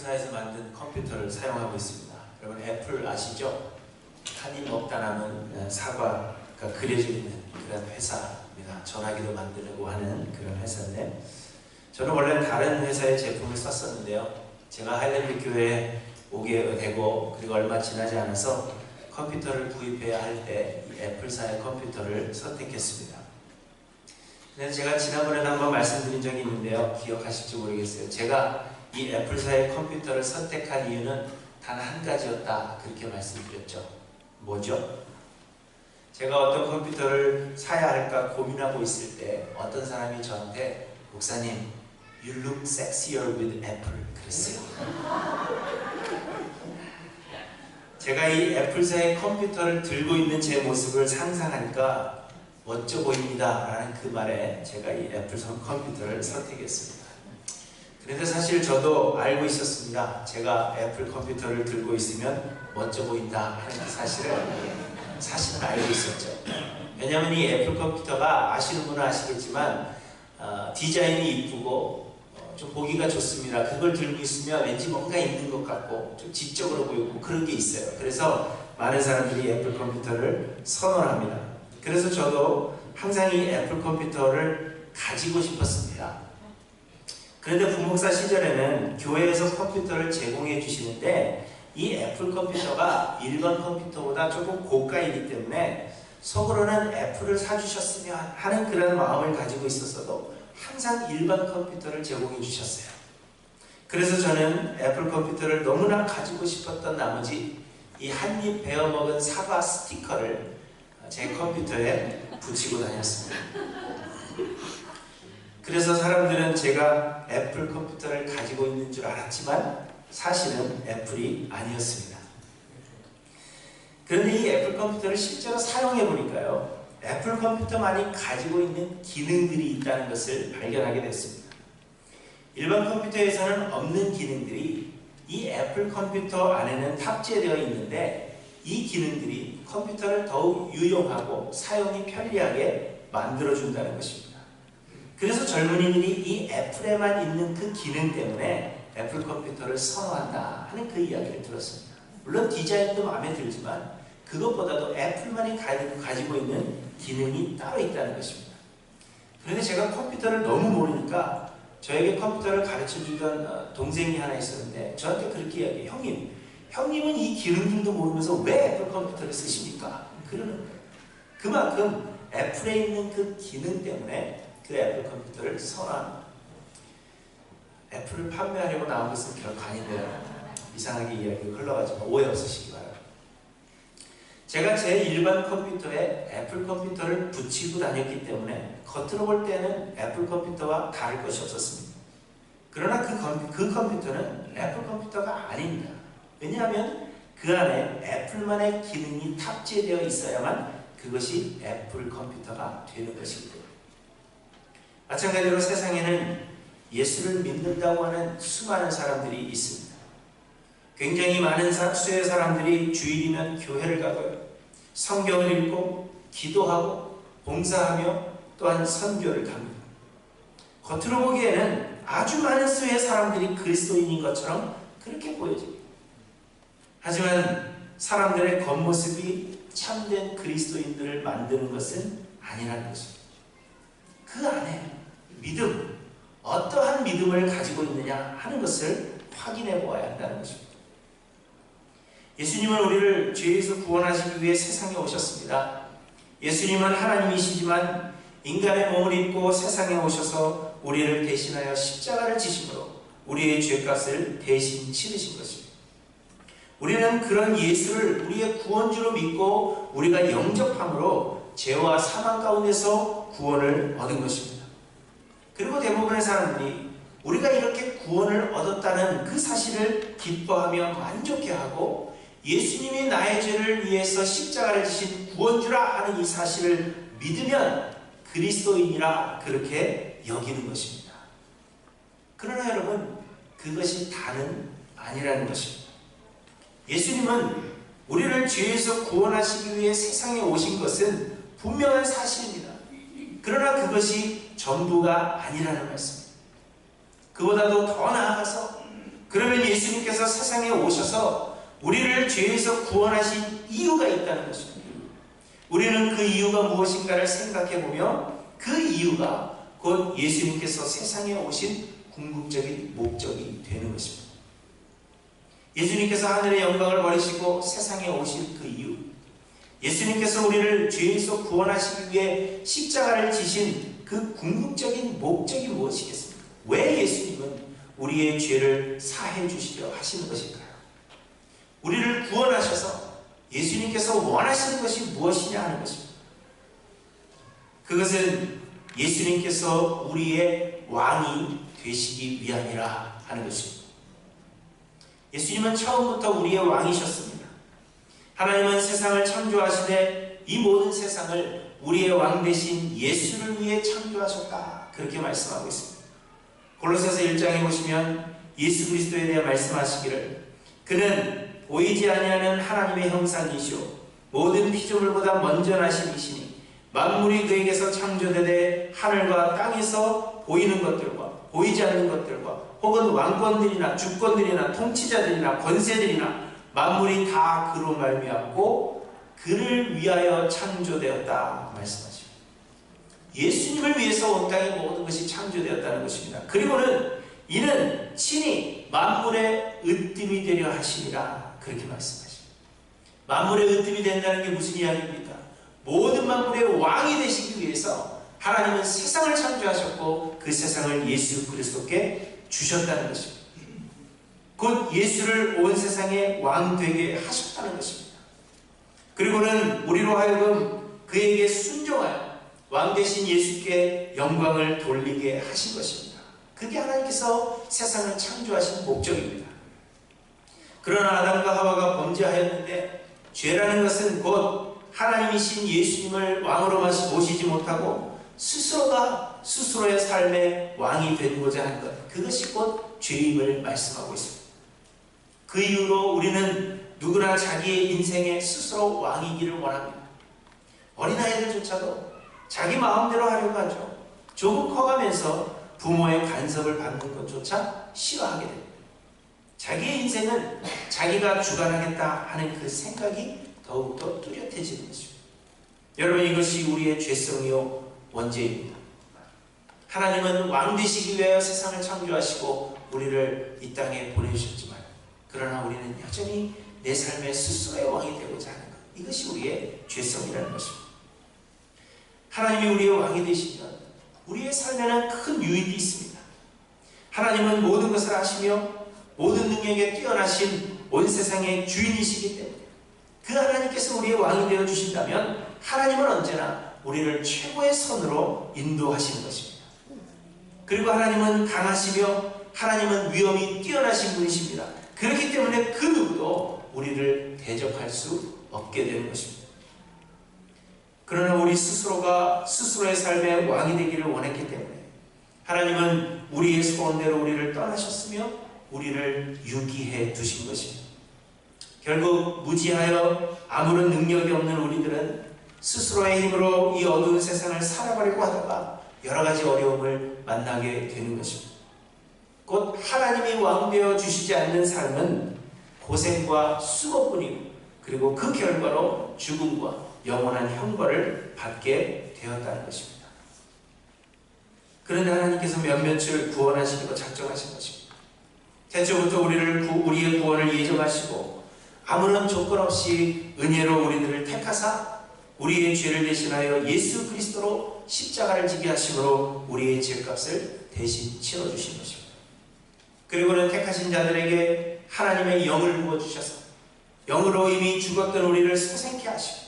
애플사에서 만든 컴퓨터를 사용하고 있습니다. 여러분 애플 아시죠? 한 입 먹다 남은 사과가 그려져 있는 그런 회사입니다. 전화기도 만들려고 하는 그런 회사인데, 저는 원래 다른 회사의 제품을 썼었는데요. 제가 하일랜드 교회에 오게 되고 그리고 얼마 지나지 않아서 컴퓨터를 구입해야 할 때 이 애플사의 컴퓨터를 선택했습니다. 그래서 제가 지난번에도 한번 말씀드린 적이 있는데요. 기억하실지 모르겠어요. 제가 이 애플사의 컴퓨터를 선택한 이유는 단 한 가지였다, 그렇게 말씀드렸죠. 뭐죠? 제가 어떤 컴퓨터를 사야 할까 고민하고 있을 때 어떤 사람이 저한테 목사님, You look sexier with Apple, 그랬어요. 제가 이 애플사의 컴퓨터를 들고 있는 제 모습을 상상하니까 멋져 보입니다 라는 그 말에 제가 이 애플사 컴퓨터를 선택했습니다. 그런데 사실 저도 알고 있었습니다. 제가 애플 컴퓨터를 들고 있으면 멋져 보인다 하는 그 사실은 알고 있었죠. 왜냐하면 이 애플 컴퓨터가 아시는 분은 아시겠지만 디자인이 이쁘고 좀 보기가 좋습니다. 그걸 들고 있으면 왠지 뭔가 있는 것 같고 좀 지적으로 보이고 그런 게 있어요. 그래서 많은 사람들이 애플 컴퓨터를 선호합니다. 그래서 저도 항상 이 애플 컴퓨터를 가지고 싶었습니다. 그런데 부목사 시절에는 교회에서 컴퓨터를 제공해 주시는데 이 애플 컴퓨터가 일반 컴퓨터보다 조금 고가이기 때문에 속으로는 애플을 사주셨으면 하는 그런 마음을 가지고 있었어도 항상 일반 컴퓨터를 제공해 주셨어요. 그래서 저는 애플 컴퓨터를 너무나 가지고 싶었던 나머지 이 한 입 베어먹은 사과 스티커를 제 컴퓨터에 붙이고 다녔습니다. 그래서 사람들은 제가 애플 컴퓨터를 가지고 있는 줄 알았지만 사실은 애플이 아니었습니다. 그런데 이 애플 컴퓨터를 실제로 사용해 보니까요, 애플 컴퓨터만이 가지고 있는 기능들이 있다는 것을 발견하게 됐습니다. 일반 컴퓨터에서는 없는 기능들이 이 애플 컴퓨터 안에는 탑재되어 있는데 이 기능들이 컴퓨터를 더욱 유용하고 사용이 편리하게 만들어준다는 것입니다. 그래서 젊은이들이 이 애플에만 있는 그 기능 때문에 애플 컴퓨터를 선호한다 하는 그 이야기를 들었습니다. 물론 디자인도 마음에 들지만 그것보다도 애플만이 가지고 있는 기능이 따로 있다는 것입니다. 그런데 제가 컴퓨터를 너무 모르니까 저에게 컴퓨터를 가르쳐주던 동생이 하나 있었는데 저한테 그렇게 이야기해요. 형님은 이 기능들도 모르면서 왜 애플 컴퓨터를 쓰십니까? 그러는 거예요. 그만큼 애플에 있는 그 기능 때문에 그 애플 컴퓨터를 선호합니다. 애플을 판매하려고 나온 것은 결코 아닌데요. 이상하게 이야기가 흘러가지만 오해 없으시기 바랍니다. 제가 제 일반 컴퓨터에 애플 컴퓨터를 붙이고 다녔기 때문에 겉으로 볼 때는 애플 컴퓨터와 다를 것이 없었습니다. 그러나 그 컴퓨터는 애플 컴퓨터가 아닙니다. 왜냐하면 그 안에 애플만의 기능이 탑재되어 있어야만 그것이 애플 컴퓨터가 되는 것이기 때문에. 마찬가지로 세상에는 예수를 믿는다고 하는 수많은 사람들이 있습니다. 굉장히 많은 수의 사람들이 주일이면 교회를 가고요, 성경을 읽고 기도하고 봉사하며 또한 선교를 갑니다. 겉으로 보기에는 아주 많은 수의 사람들이 그리스도인인 것처럼 그렇게 보여집니다. 하지만 사람들의 겉모습이 참된 그리스도인들을 만드는 것은 아니라는 것입니다. 그 안에 믿음, 어떠한 믿음을 가지고 있느냐 하는 것을 확인해 보아야 한다는 것입니다. 예수님은 우리를 죄에서 구원하시기 위해 세상에 오셨습니다. 예수님은 하나님이시지만 인간의 몸을 입고 세상에 오셔서 우리를 대신하여 십자가를 지심으로 우리의 죄값을 대신 치르신 것입니다. 우리는 그런 예수를 우리의 구원주로 믿고 우리가 영접함으로 죄와 사망 가운데서 구원을 얻은 것입니다. 그리고 대부분의 사람들이 우리가 이렇게 구원을 얻었다는 그 사실을 기뻐하며 만족해하고 예수님이 나의 죄를 위해서 십자가를 지신 구원주라 하는 이 사실을 믿으면 그리스도인이라 그렇게 여기는 것입니다. 그러나 여러분, 그것이 다는 아니라는 것입니다. 예수님은 우리를 죄에서 구원하시기 위해 세상에 오신 것은 분명한 사실입니다. 그러나 그것이 전부가 아니라는 말씀입니다. 그보다도 더 나아가서 그러면 예수님께서 세상에 오셔서 우리를 죄에서 구원하신 이유가 있다는 것입니다. 우리는 그 이유가 무엇인가를 생각해보며 그 이유가 곧 예수님께서 세상에 오신 궁극적인 목적이 되는 것입니다. 예수님께서 하늘의 영광을 버리시고 세상에 오신 그 이유, 예수님께서 우리를 죄에서 구원하시기 위해 십자가를 지신 그 궁극적인 목적이 무엇이겠습니까? 왜 예수님은 우리의 죄를 사해 주시려 하시는 것일까요? 우리를 구원하셔서 예수님께서 원하시는 것이 무엇이냐 하는 것입니다. 그것은 예수님께서 우리의 왕이 되시기 위함이라 하는 것입니다. 예수님은 처음부터 우리의 왕이셨습니다. 하나님은 세상을 창조하시되 이 모든 세상을 우리의 왕 되신 예수를 위해 창조하셨다. 그렇게 말씀하고 있습니다. 골로새서 1장에 보시면 예수 그리스도에 대해 말씀하시기를 그는 보이지 아니하는 하나님의 형상이시오 모든 피조물보다 먼저 나신 이시니 만물이 그에게서 창조되되 하늘과 땅에서 보이는 것들과 보이지 않는 것들과 혹은 왕권들이나 주권들이나 통치자들이나 권세들이나 만물이 다 그로 말미암고 그를 위하여 창조되었다 말씀하십니다. 예수님을 위해서 온 땅의 모든 것이 창조되었다는 것입니다. 그리고는 이는 친히 만물의 으뜸이 되려 하시니라 그렇게 말씀하십니다. 만물의 으뜸이 된다는 게 무슨 이야기입니까? 모든 만물의 왕이 되시기 위해서 하나님은 세상을 창조하셨고 그 세상을 예수 그리스도께 주셨다는 것입니다. 곧 예수를 온 세상에 왕 되게 하셨다는 것입니다. 그리고는 우리로 하여금 그에게 순종하여 왕 되신 예수께 영광을 돌리게 하신 것입니다. 그게 하나님께서 세상을 창조하신 목적입니다. 그러나 아담과 하와가 범죄하였는데 죄라는 것은 곧 하나님이신 예수님을 왕으로 모시지 못하고 스스로가 스스로의 삶의 왕이 되고자 한 것, 그것이 곧 죄임을 말씀하고 있습니다. 그 이후로 우리는 누구나 자기의 인생에 스스로 왕이기를 원합니다. 어린아이들조차도 자기 마음대로 하려고 하죠. 조금 커가면서 부모의 간섭을 받는 것조차 싫어하게 됩니다. 자기의 인생은 자기가 주관하겠다 하는 그 생각이 더욱더 뚜렷해지는 것입니다. 여러분, 이것이 우리의 죄성이요 원죄입니다. 하나님은 왕 되시기 위하여 세상을 창조하시고 우리를 이 땅에 보내주셨지만 그러나 우리는 여전히 내 삶의 스스로의 왕이 되고자 하는 것, 이것이 우리의 죄성이라는 것입니다. 하나님이 우리의 왕이 되시면 우리의 삶에는 큰 유익이 있습니다. 하나님은 모든 것을 아시며 모든 능력에 뛰어나신 온 세상의 주인이시기 때문에 그 하나님께서 우리의 왕이 되어 주신다면 하나님은 언제나 우리를 최고의 선으로 인도하시는 것입니다. 그리고 하나님은 강하시며 하나님은 위엄이 뛰어나신 분이십니다. 그렇기 때문에 그 누구도 우리를 대적할 수 없게 되는 것입니다. 그러나 우리 스스로가 스스로의 삶의 왕이 되기를 원했기 때문에 하나님은 우리의 소원대로 우리를 떠나셨으며 우리를 유기해 두신 것입니다. 결국 무지하여 아무런 능력이 없는 우리들은 스스로의 힘으로 이 어두운 세상을 살아가려고 하다가 여러 가지 어려움을 만나게 되는 것입니다. 곧 하나님이 왕되어 주시지 않는 삶은 고생과 수고뿐이고 그리고 그 결과로 죽음과 영원한 형벌을 받게 되었다는 것입니다. 그런데 하나님께서 몇몇을 구원하시기로 작정하신 것입니다. 태초부터 우리의 구원을 예정하시고 아무런 조건 없이 은혜로 우리들을 택하사 우리의 죄를 대신하여 예수 그리스도로 십자가를 지게 하심으로 우리의 죄값을 대신 치러주신 것입니다. 그리고는 택하신 자들에게 하나님의 영을 부어주셔서 영으로 이미 죽었던 우리를 소생케 하시고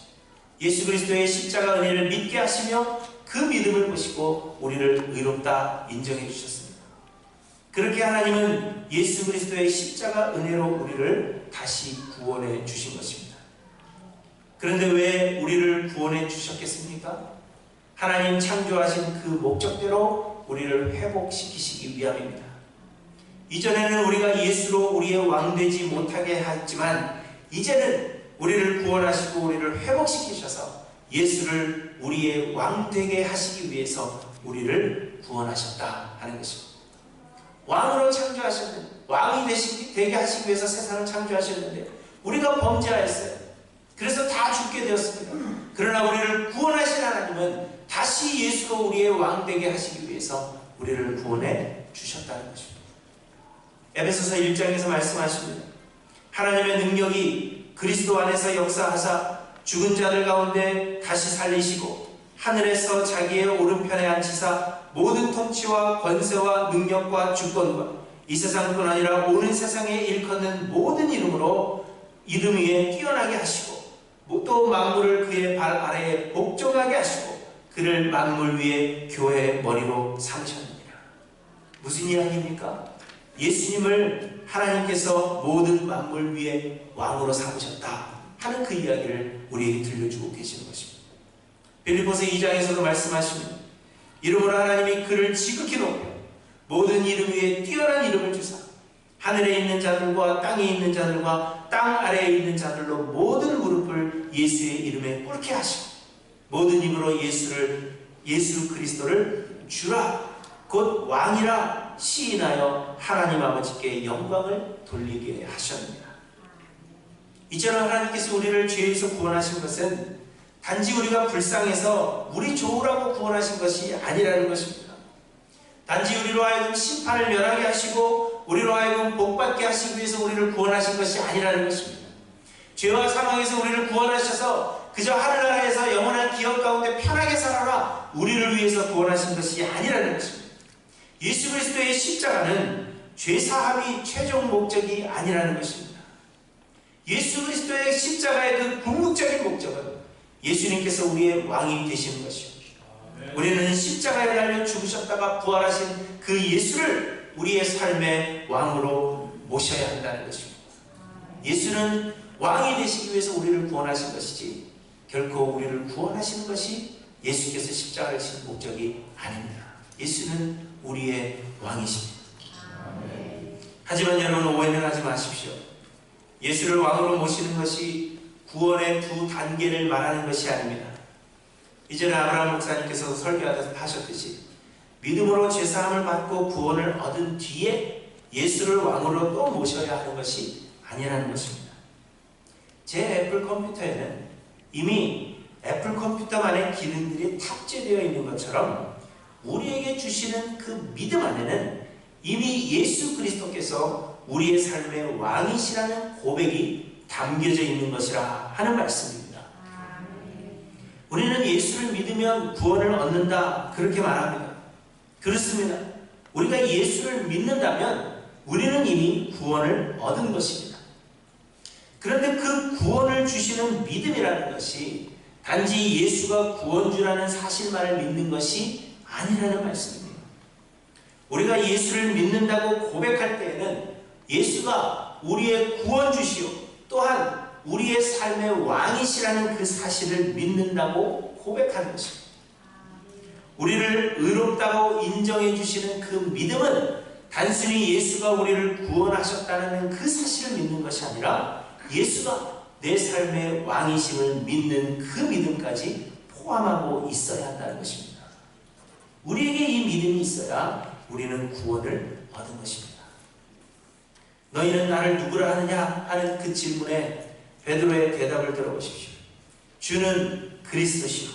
예수 그리스도의 십자가 은혜를 믿게 하시며 그 믿음을 보시고 우리를 의롭다 인정해 주셨습니다. 그렇게 하나님은 예수 그리스도의 십자가 은혜로 우리를 다시 구원해 주신 것입니다. 그런데 왜 우리를 구원해 주셨겠습니까? 하나님 창조하신 그 목적대로 우리를 회복시키시기 위함입니다. 이전에는 우리가 예수로 우리의 왕 되지 못하게 했지만 이제는 우리를 구원하시고 우리를 회복시키셔서 예수를 우리의 왕 되게 하시기 위해서 우리를 구원하셨다 하는 것입니다. 왕으로 창조하셨는 왕이 되게 하시기 위해서 세상을 창조하셨는데 우리가 범죄하였어요. 그래서 다 죽게 되었습니다. 그러나 우리를 구원하신 하나님은 다시 예수가 우리의 왕 되게 하시기 위해서 우리를 구원해 주셨다는 것입니다. 에베소서 1장에서 말씀하십니다. 하나님의 능력이 그리스도 안에서 역사하사 죽은 자들 가운데 다시 살리시고 하늘에서 자기의 오른편에 앉히사 모든 통치와 권세와 능력과 주권과 이 세상뿐 아니라 오는 세상에 일컫는 모든 이름으로 이름 위에 뛰어나게 하시고 또 만물을 그의 발 아래에 복종하게 하시고 그를 만물 위에 교회의 머리로 삼으셨느니라. 무슨 이야기입니까? 예수님을 하나님께서 모든 만물 위에 왕으로 삼으셨다 하는 그 이야기를 우리에게 들려주고 계시는 것입니다. 빌립보서 2장에서도 말씀하십니다. 이러므로 하나님이 그를 지극히 높여 모든 이름 위에 뛰어난 이름을 주사 하늘에 있는 자들과 땅에 있는 자들과 땅 아래에 있는 자들로 모든 무릎을 예수의 이름에 꿇게 하시고 모든 입으로 예수 그리스도를 주라 곧 왕이라 시인하여 하나님 아버지께 영광을 돌리게 하셨느니라. 이처럼 하나님께서 우리를 죄에서 구원하신 것은 단지 우리가 불쌍해서 우리 좋으라고 구원하신 것이 아니라는 것입니다. 단지 우리로 하여금 심판을 면하게 하시고 우리로 하여금 복받게 하시기 위해서 우리를 구원하신 것이 아니라는 것입니다. 죄와 사망에서 우리를 구원하셔서 그저 하늘나라에서 영원한 기업 가운데 편하게 살아라 우리를 위해서 구원하신 것이 아니라는 것입니다. 예수 그리스도의 십자가는 죄사함이 최종 목적이 아니라는 것입니다. 예수 그리스도의 십자가의 그 궁극적인 목적은 예수님께서 우리의 왕이 되시는 것이요. 우리는 십자가에 달려 죽으셨다가 부활하신 그 예수를 우리의 삶의 왕으로 모셔야 한다는 것입니다. 예수는 왕이 되시기 위해서 우리를 구원하신 것이지 결코 우리를 구원하시는 것이 예수께서 십자가를 지신 목적이 아닙니다. 예수는 우리의 왕이십니다. 하지만 여러분 오해는 하지 마십시오. 예수를 왕으로 모시는 것이 구원의 두 단계를 말하는 것이 아닙니다. 이전에 아브라함 목사님께서 설교하셨듯이 믿음으로 죄사함을 받고 구원을 얻은 뒤에 예수를 왕으로 또 모셔야 하는 것이 아니라는 것입니다. 제 애플 컴퓨터에는 이미 애플 컴퓨터만의 기능들이 탑재되어 있는 것처럼 우리에게 주시는 그 믿음 안에는 이미 예수 그리스도께서 우리의 삶의 왕이시라는 고백이 담겨져 있는 것이라 하는 말씀입니다. 우리는 예수를 믿으면 구원을 얻는다 그렇게 말합니다. 그렇습니다. 우리가 예수를 믿는다면 우리는 이미 구원을 얻은 것입니다. 그런데 그 구원을 주시는 믿음이라는 것이 단지 예수가 구원주라는 사실만을 믿는 것이 아니라는 말씀입니다. 우리가 예수를 믿는다고 고백할 때에는 예수가 우리의 구원주시요 또한 우리의 삶의 왕이시라는 그 사실을 믿는다고 고백하는 것입니다. 우리를 의롭다고 인정해 주시는 그 믿음은 단순히 예수가 우리를 구원하셨다는 그 사실을 믿는 것이 아니라 예수가 내 삶의 왕이심을 믿는 그 믿음까지 포함하고 있어야 한다는 것입니다. 우리에게 이 믿음이 있어야 우리는 구원을 얻은 것입니다. 너희는 나를 누구라 하느냐 하는 그 질문에 베드로의 대답을 들어보십시오. 주는 그리스도시요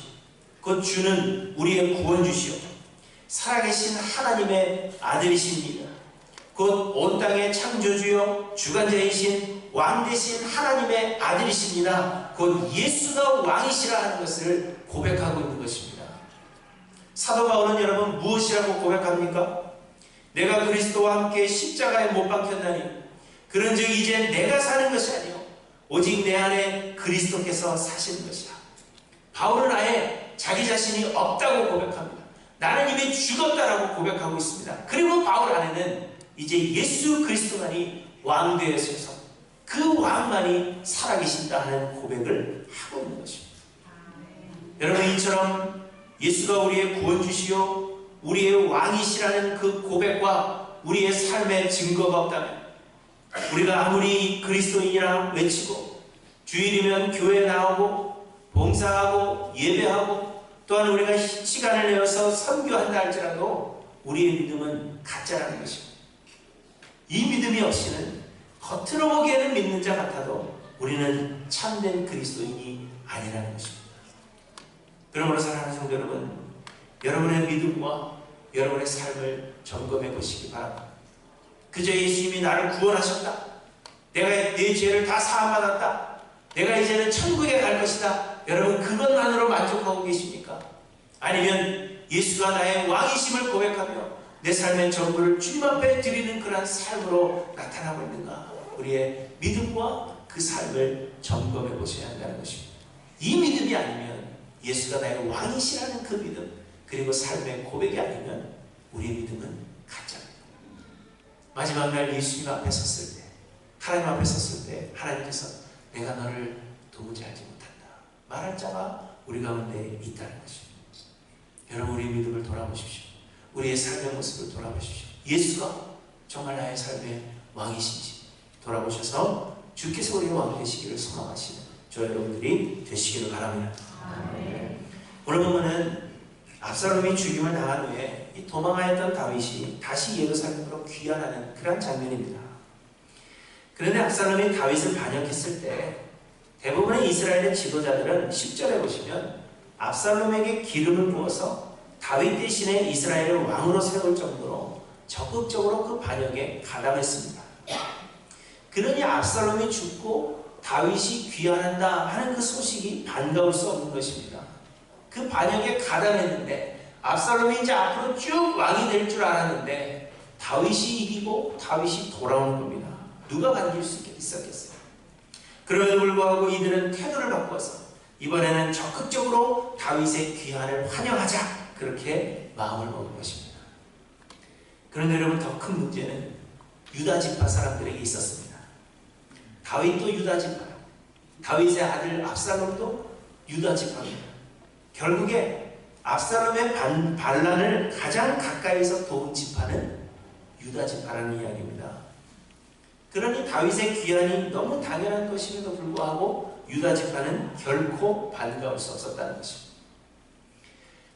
곧 주는 우리의 구원주시요 살아계신 하나님의 아들이십니다. 곧 온 땅의 창조주요 주관자이신 왕 되신 하나님의 아들이십니다. 곧 예수가 왕이시라 하는 것을 고백하고 있는 것입니다. 사도 바울은 여러분 무엇이라고 고백합니까? 내가 그리스도와 함께 십자가에 못 박혔나니 그런즉 이제 내가 사는 것이 아니요 오직 내 안에 그리스도께서 사시는 것이라. 바울은 아예 자기 자신이 없다고 고백합니다. 나는 이미 죽었다라고 고백하고 있습니다. 그리고 바울 안에는 이제 예수 그리스도만이 왕 되어서 그 왕만이 살아계신다 하는 고백을 하고 있는 것입니다. 여러분 이처럼 예수가 우리의 구원주시요 우리의 왕이시라는 그 고백과 우리의 삶의 증거가 없다면 우리가 아무리 그리스도인이라 외치고 주일이면 교회에 나오고 봉사하고 예배하고 또한 우리가 시간을 내어서 선교한다 할지라도 우리의 믿음은 가짜라는 것입니다. 이 믿음이 없이는 겉으로 보기에는 믿는 자 같아도 우리는 참된 그리스도인이 아니라는 것입니다. 그러므로 사랑하는 성도 여러분, 여러분의 믿음과 여러분의 삶을 점검해 보시기 바랍니다. 그저 예수님이 나를 구원하셨다, 내가 내 죄를 다 사함받았다, 내가 이제는 천국에 갈 것이다, 여러분 그것만으로 만족하고 계십니까? 아니면 예수가 나의 왕이심을 고백하며 내 삶의 전부를 주님 앞에 드리는 그러한 삶으로 나타나고 있는가? 우리의 믿음과 그 삶을 점검해 보셔야 한다는 것입니다. 이 믿음이 아니면, 예수가 나의 왕이시라는 그 믿음, 그리고 삶의 고백이 아니면 우리의 믿음은 가짜입니다. 마지막 날 예수님 앞에 섰을 때, 하나님 앞에 섰을 때 하나님께서 내가 너를 도무지 알지 못한다 말할 자가 우리 가운데 있다는 것입니다. 여러분, 우리의 믿음을 돌아보십시오. 우리의 삶의 모습을 돌아보십시오. 예수가 정말 나의 삶의 왕이신지 돌아보셔서 주께서 우리의 왕 되시기를 소망하시는 저 여러분들이 되시기를 바랍니다. 아멘. 오늘 보면은 압살롬이 죽임을 당한 후에 이 도망하였던 다윗이 다시 예루살렘으로 귀환하는 그런 장면입니다. 그런데 압살롬이 다윗을 반역했을 때 대부분의 이스라엘의 지도자들은 10절에 보시면 압살롬에게 기름을 부어서 다윗 대신에 이스라엘을 왕으로 세울 정도로 적극적으로 그 반역에 가담했습니다. 그러니 압살롬이 죽고 다윗이 귀환한다 하는 그 소식이 반가울 수 없는 것입니다. 그 반역에 가담했는데 압살롬이 이제 앞으로 쭉 왕이 될 줄 알았는데 다윗이 이기고 다윗이 돌아오는 겁니다. 누가 반길 수 있었겠어요? 그럼에도 불구하고 이들은 태도를 바꿔서 이번에는 적극적으로 다윗의 귀환을 환영하자, 그렇게 마음을 먹은 것입니다. 그런데 여러분, 더 큰 문제는 유다 지파 사람들에게 있었습니다. 다윗도 유다 지파, 다윗의 아들 압살롬도 유다 지파입니다. 결국에 압살롬의 반란을 가장 가까이서 도운 지파는 유다 지파라는 이야기입니다. 그러니 다윗의 귀환이 너무 당연한 것임에도 불구하고 유다 지파는 결코 반가울 수 없었다는 것입니다.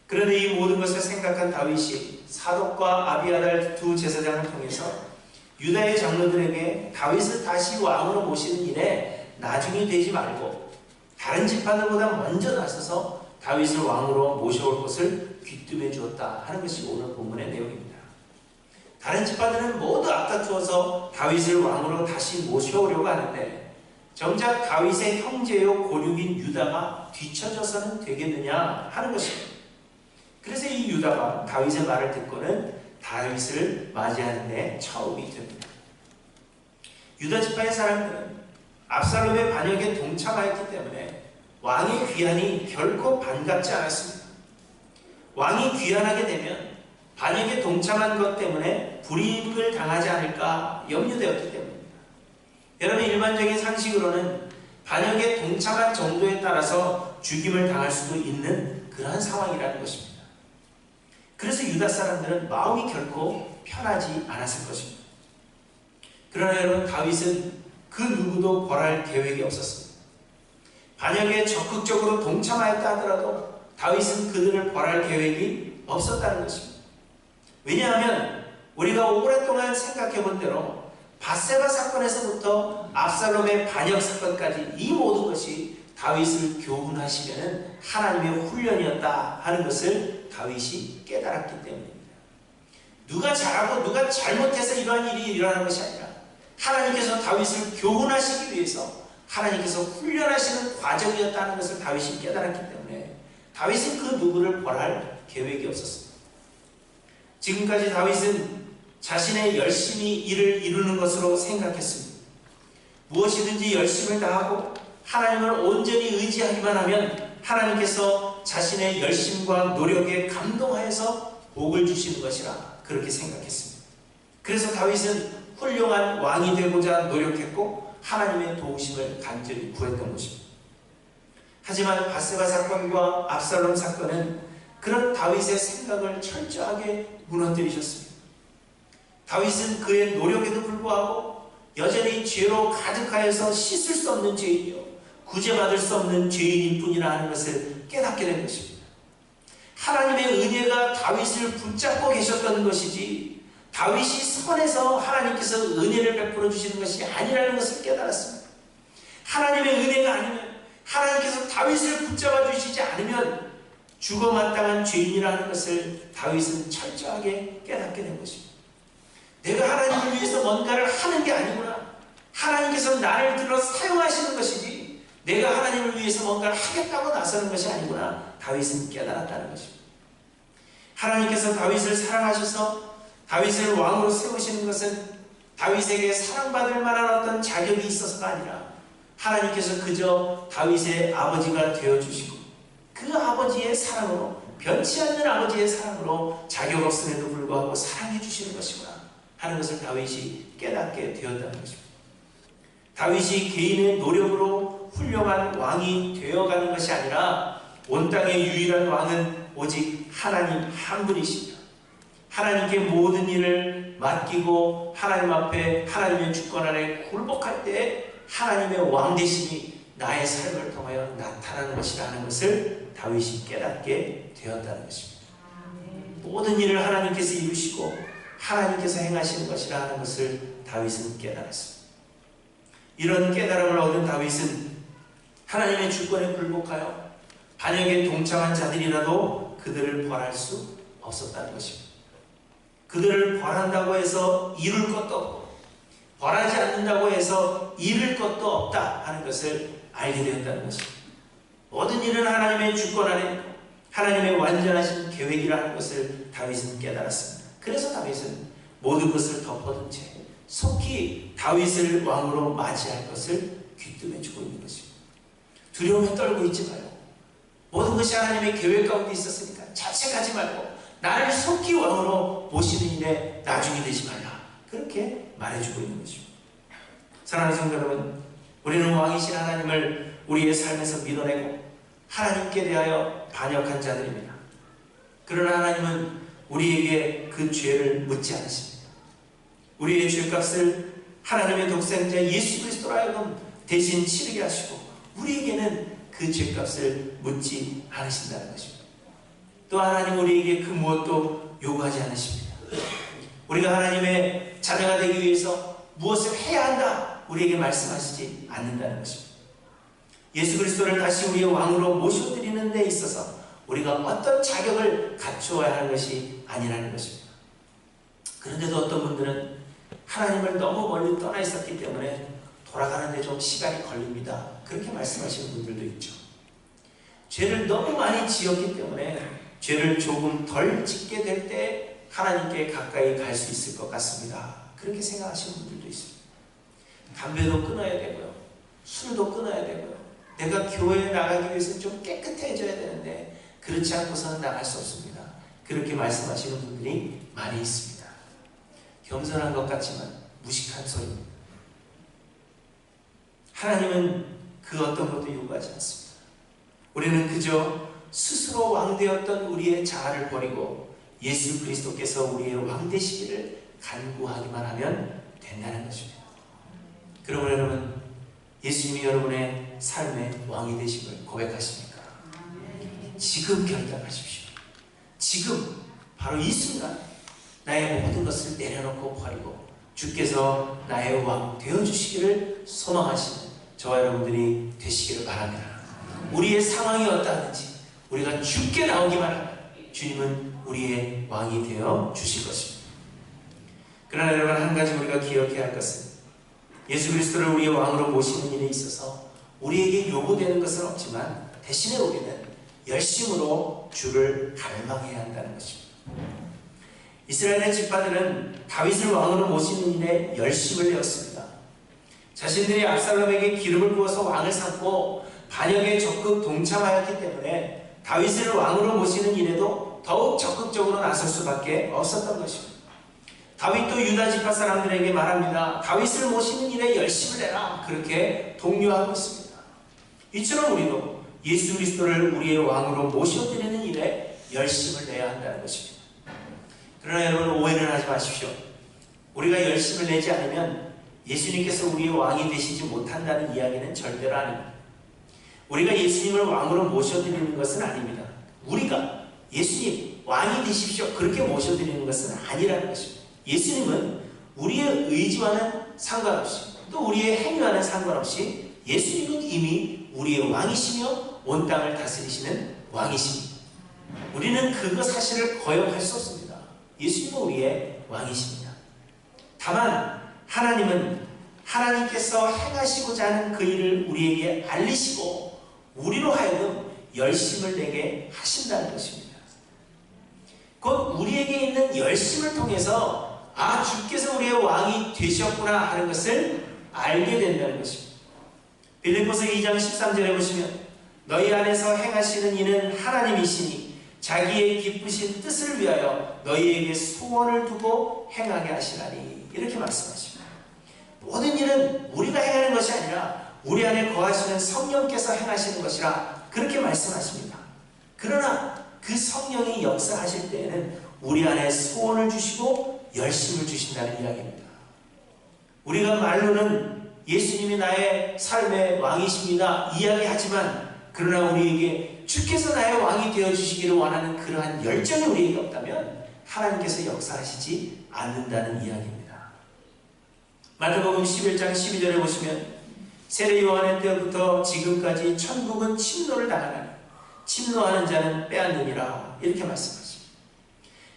그런데 이 모든 것을 생각한 다윗이 사독과 아비아달 두 제사장을 통해서 유다의 장로들에게 다윗을 다시 왕으로 모시는 일에 나중이 되지 말고 다른 지파들보다 먼저 나서서 다윗을 왕으로 모셔올 것을 귀뜸해 주었다 하는 것이 오늘 본문의 내용입니다. 다른 지파들은 모두 앞다투어서 다윗을 왕으로 다시 모셔오려고 하는데 정작 다윗의 형제요 고륙인 유다가 뒤처져서는 되겠느냐 하는 것입니다. 그래서 이 유다가 다윗의 말을 듣고는 다윗을 맞이하는 데 처음이 됩니다. 유다 지파의 사람들은 압살롬의 반역에 동참하였기 때문에 왕의 귀환이 결코 반갑지 않았습니다. 왕이 귀환하게 되면 반역에 동참한 것 때문에 불이익을 당하지 않을까 염려되었기 때문입니다. 여러분, 일반적인 상식으로는 반역에 동참한 정도에 따라서 죽임을 당할 수도 있는 그러한 상황이라는 것입니다. 그래서 유다 사람들은 마음이 결코 편하지 않았을 것입니다. 그러나 여러분, 다윗은 그 누구도 벌할 계획이 없었습니다. 반역에 적극적으로 동참하였다 하더라도 다윗은 그들을 벌할 계획이 없었다는 것입니다. 왜냐하면 우리가 오랫동안 생각해 본 대로 밧세바 사건에서부터 압살롬의 반역 사건까지 이 모든 것이 다윗을 교훈하시려는 하나님의 훈련이었다 하는 것을 다윗이 깨달았기 때문입니다. 누가 잘하고 누가 잘못해서 이러한 일이 일어나는 것이 아니라 하나님께서 다윗을 교훈하시기 위해서 하나님께서 훈련하시는 과정이었다는 것을 다윗이 깨달았기 때문에 다윗은 그 누구를 벌할 계획이 없었습니다. 지금까지 다윗은 자신의 열심히 일을 이루는 것으로 생각했습니다. 무엇이든지 열심을 다하고 하나님을 온전히 의지하기만 하면 하나님께서 자신의 열심과 노력에 감동하여서 복을 주시는 것이라 그렇게 생각했습니다. 그래서 다윗은 훌륭한 왕이 되고자 노력했고 하나님의 도우심을 간절히 구했던 것입니다. 하지만 밧세바 사건과 압살롬 사건은 그런 다윗의 생각을 철저하게 무너뜨리셨습니다. 다윗은 그의 노력에도 불구하고 여전히 죄로 가득하여서 씻을 수 없는 죄인이요 구제받을 수 없는 죄인일 뿐이라 하는 것을 깨닫게 된 것입니다. 하나님의 은혜가 다윗을 붙잡고 계셨던 것이지 다윗이 선해서 하나님께서 은혜를 베풀어 주시는 것이 아니라는 것을 깨달았습니다. 하나님의 은혜가 아니면, 하나님께서 다윗을 붙잡아 주시지 않으면 죽어 마땅한 죄인이라는 것을 다윗은 철저하게 깨닫게 된 것입니다. 내가 하나님을 위해서 뭔가를 하는 게 아니구나. 하나님께서 나를 들어 사용하시는 것이지 내가 하나님을 위해서 뭔가를 하겠다고 나서는 것이 아니구나. 다윗은 깨달았다는 것입니다. 하나님께서 다윗을 사랑하셔서 다윗을 왕으로 세우시는 것은 다윗에게 사랑받을 만한 어떤 자격이 있어서가 아니라 하나님께서 그저 다윗의 아버지가 되어주시고 그 아버지의 사랑으로, 변치 않는 아버지의 사랑으로 자격 없음에도 불구하고 사랑해 주시는 것이구나 하는 것을 다윗이 깨닫게 되었다는 것입니다. 다윗이 개인의 노력으로 훌륭한 왕이 되어가는 것이 아니라 온 땅의 유일한 왕은 오직 하나님 한 분이십니다. 하나님께 모든 일을 맡기고 하나님 앞에, 하나님의 주권 아래 굴복할 때 하나님의 왕 되심이 나의 삶을 통하여 나타나는 것이라는 것을 다윗이 깨닫게 되었다는 것입니다. 모든 일을 하나님께서 이루시고 하나님께서 행하시는 것이라 하는 것을 다윗은 깨달았습니다. 이런 깨달음을 얻은 다윗은 하나님의 주권에 굴복하여 반역에 동참한 자들이라도 그들을 벌할 수 없었다는 것입니다. 그들을 벌한다고 해서 이룰 것도 없고 벌하지 않는다고 해서 잃을 것도 없다 하는 것을 알게 되었다는 것입니다. 모든 일은 하나님의 주권 안에 하나님의 완전하신 계획이라는 것을 다윗은 깨달았습니다. 그래서 다윗은 모든 것을 덮어둔 채 속히 다윗을 왕으로 맞이할 것을 귀뜸해주고 있는 것입니다. 두려움에 떨고 있지 말고 모든 것이 하나님의 계획 가운데 있었으니까 자책하지 말고 나를 속히 왕으로 모시는 일에 나중이 되지 말라. 그렇게 말해주고 있는 것입니다. 사랑하는 성도 여러분, 우리는 왕이신 하나님을 우리의 삶에서 밀어내고 하나님께 대하여 반역한 자들입니다. 그러나 하나님은 우리에게 그 죄를 묻지 않으십니다. 우리의 죄값을 하나님의 독생자 예수 그리스도로 하여금 대신 치르게 하시고 우리에게는 그 죄값을 묻지 않으신다는 것입니다. 또 하나님 우리에게 그 무엇도 요구하지 않으십니다. 우리가 하나님의 자녀가 되기 위해서 무엇을 해야 한다 우리에게 말씀하시지 않는다는 것입니다. 예수 그리스도를 다시 우리의 왕으로 모셔드리는 데 있어서 우리가 어떤 자격을 갖추어야 하는 것이 아니라는 것입니다. 그런데도 어떤 분들은 하나님을 너무 멀리 떠나 있었기 때문에 돌아가는데 좀 시간이 걸립니다. 그렇게 말씀하시는 분들도 있죠. 죄를 너무 많이 지었기 때문에 죄를 조금 덜 짓게 될 때 하나님께 가까이 갈 수 있을 것 같습니다. 그렇게 생각하시는 분들도 있습니다. 담배도 끊어야 되고요. 술도 끊어야 되고요. 내가 교회에 나가기 위해서 좀 깨끗해져야 되는데 그렇지 않고서는 나갈 수 없습니다. 그렇게 말씀하시는 분들이 많이 있습니다. 겸손한 것 같지만 무식한 소리입니다. 하나님은 그 어떤 것도 요구하지 않습니다. 우리는 그저 스스로 왕되었던 우리의 자아를 버리고 예수 그리스도께서 우리의 왕 되시기를 간구하기만 하면 된다는 것입니다. 그러면 여러분, 예수님이 여러분의 삶의 왕이 되심을 고백하십니까? 지금 결단하십시오. 지금 바로 이 순간 나의 모든 것을 내려놓고 버리고 주께서 나의 왕 되어주시기를 소망하시는 저와 여러분들이 되시기를 바랍니다. 우리의 상황이 어떠한지 우리가 죽게 나오기만 하면 주님은 우리의 왕이 되어 주실 것입니다. 그러나 여러분, 한 가지 우리가 기억해야 할 것은 예수 그리스도를 우리의 왕으로 모시는 일에 있어서 우리에게 요구되는 것은 없지만 대신에 우리는 열심으로 주를 갈망해야 한다는 것입니다. 이스라엘의 지파들은 다윗을 왕으로 모시는 일에 열심을 내었습니다. 자신들이 압살롬에게 기름을 부어서 왕을 삼고 반역에 적극 동참하였기 때문에 다윗을 왕으로 모시는 일에도 더욱 적극적으로 나설 수밖에 없었던 것입니다. 다윗도 유다 지파 사람들에게 말합니다. 다윗을 모시는 일에 열심을 내라. 그렇게 독려하고 있습니다. 이처럼 우리도 예수 그리스도를 우리의 왕으로 모셔드리는 일에 열심을 내야 한다는 것입니다. 그러나 여러분, 오해는 하지 마십시오. 우리가 열심을 내지 않으면 예수님께서 우리의 왕이 되시지 못한다는 이야기는 절대로 아닙니다. 우리가 예수님을 왕으로 모셔드리는 것은 아닙니다. 우리가 예수님 왕이 되십시오 그렇게 모셔드리는 것은 아니라는 것입니다. 예수님은 우리의 의지와는 상관없이 또 우리의 행위와는 상관없이 예수님은 이미 우리의 왕이시며 온 땅을 다스리시는 왕이십니다. 우리는 그거 사실을 거역할 수 없습니다. 예수님은 우리의 왕이십니다. 다만 하나님은 하나님께서 행하시고자 하는 그 일을 우리에게 알리시고 우리로 하여금 열심을 내게 하신다는 것입니다. 곧 우리에게 있는 열심을 통해서 주께서 우리의 왕이 되셨구나 하는 것을 알게 된다는 것입니다. 빌립보서 2장 13절에 보시면 너희 안에서 행하시는 이는 하나님이시니 자기의 기쁘신 뜻을 위하여 너희에게 소원을 두고 행하게 하시나니 이렇게 말씀하십니다. 모든 일은 우리가 행하는 것이 아니라 우리 안에 거하시는 성령께서 행하시는 것이라 그렇게 말씀하십니다. 그러나 그 성령이 역사하실 때에는 우리 안에 소원을 주시고 열심을 주신다는 이야기입니다. 우리가 말로는 예수님이 나의 삶의 왕이십니다 이야기하지만 그러나 우리에게 주께서 나의 왕이 되어주시기를 원하는 그러한 열정이 우리에게 없다면 하나님께서 역사하시지 않는다는 이야기입니다. 마태복음 11장 12절에 보시면 세례 요한의 때부터 지금까지 천국은 침노를 당하나니 침노하는 자는 빼앗느니라 이렇게 말씀하십니다.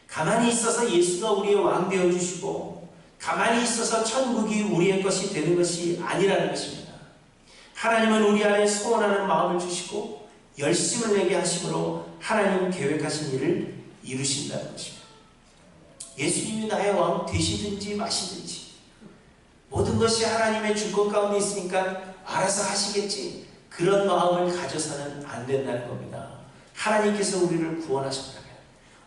가만히 있어서 예수가 우리의 왕 되어주시고 가만히 있어서 천국이 우리의 것이 되는 것이 아니라는 것입니다. 하나님은 우리 안에 소원하는 마음을 주시고 열심을 내게 하심으로 하나님 계획하신 일을 이루신다는 것입니다. 예수님이 나의 왕 되시든지 마시든지 모든 것이 하나님의 주권 가운데 있으니까 알아서 하시겠지 그런 마음을 가져서는 안 된다는 겁니다. 하나님께서 우리를 구원하셨다면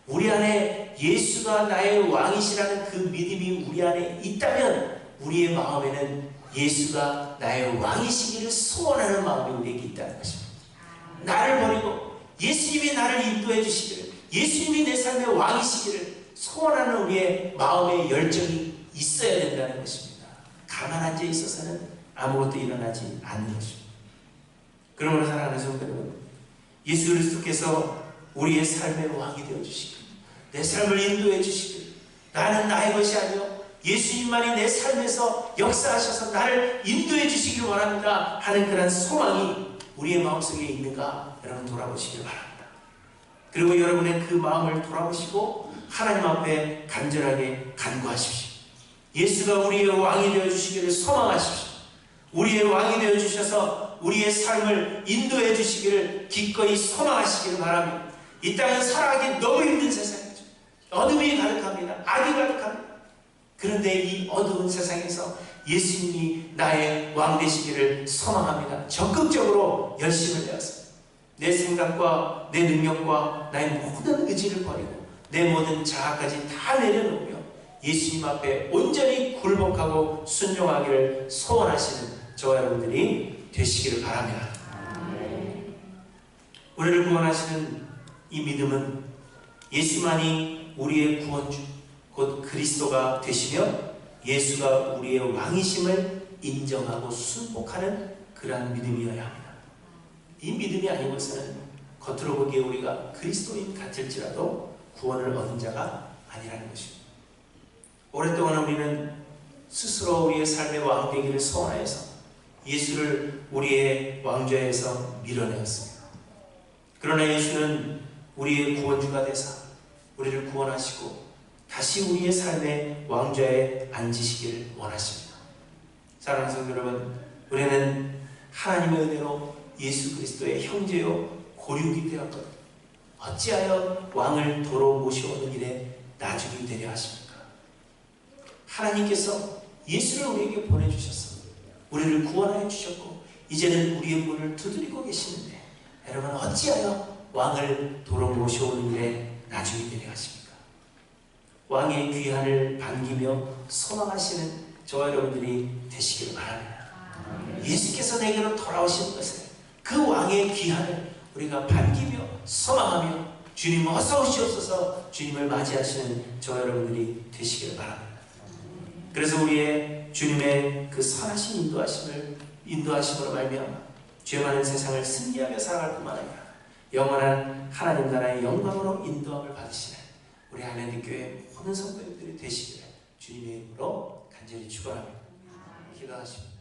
우리 안에 예수가 나의 왕이시라는 그 믿음이 우리 안에 있다면 우리의 마음에는 예수가 나의 왕이시기를 소원하는 마음이 우리에게 있다는 것입니다. 나를 버리고 예수님이 나를 인도해 주시기를 예수님이 내 삶의 왕이시기를 소원하는 우리의 마음의 열정이 있어야 된다는 것입니다. 가만 앉아 있어서는 아무것도 일어나지 않는 것입니다. 그러므로 사랑하는 성도 여러분, 예수 그리스도께서 우리의 삶의 왕이 되어주시길 내 삶을 인도해 주시길 나는 나의 것이 아니요 예수님만이 내 삶에서 역사하셔서 나를 인도해 주시길 원합니다 하는 그런 소망이 우리의 마음속에 있는가 여러분 돌아보시길 바랍니다. 그리고 여러분의 그 마음을 돌아보시고 하나님 앞에 간절하게 간구하십시오. 예수가 우리의 왕이 되어주시기를 소망하십시오. 우리의 왕이 되어주셔서 우리의 삶을 인도해 주시기를 기꺼이 소망하시기를 바랍니다. 이 땅은 살아가기 너무 힘든 세상이죠. 어둠이 가득합니다. 악이 가득합니다. 그런데 이 어두운 세상에서 예수님이 나의 왕 되시기를 소망합니다. 적극적으로 열심을 내어서 내 생각과 내 능력과 나의 모든 의지를 버리고 내 모든 자아까지 다 내려놓으며 예수님 앞에 온전히 굴복하고 순종하기를 소원하시는 저와 여러분들이 되시기를 바랍니다. 우리를 구원하시는 이 믿음은 예수만이 우리의 구원주 곧 그리스도가 되시며 예수가 우리의 왕이심을 인정하고 순복하는 그러한 믿음이어야 합니다. 이 믿음이 아니고서는 겉으로 보기에 우리가 그리스도인 같을지라도 구원을 얻은 자가 아니라는 것입니다. 오랫동안 우리는 스스로 우리의 삶의 왕 되기를 소원하여서 예수를 우리의 왕좌에서 밀어내었습니다. 그러나 예수는 우리의 구원주가 되사 우리를 구원하시고 다시 우리의 삶의 왕좌에 앉으시기를 원하십니다. 사랑하는 성도 여러분, 우리는 하나님의 은혜로 예수 그리스도의 형제요 고륙이 되었거든 어찌하여 왕을 도로 모셔오는 일에 나중이 되려 하십니까? 하나님께서 예수를 우리에게 보내주셔서 우리를 구원하여 주셨고 이제는 우리의 문을 두드리고 계시는데 여러분 어찌하여 왕을 도로 모셔오는 일에 나중이 되려 하십니까? 왕의 귀환을 반기며 소망하시는 저와 여러분들이 되시기를 바랍니다. 예수께서 내게로 돌아오시는 것을 그 왕의 귀환을 우리가 반기며 소망하며 주님 어서 오시옵소서 주님을 맞이하시는 저와 여러분들이 되시기를 바랍니다. 그래서 우리의 주님의 그 선하신 인도하심으로 말미암아 죄 많은 세상을 승리하며 살아갈 뿐만 아니라 영원한 하나님 나라의 영광으로 인도함을 받으시는 우리 할렐루야 교회 모든 성도님들이 되시기를 주님의 이름으로 간절히 축원합니다. 기도하십니다.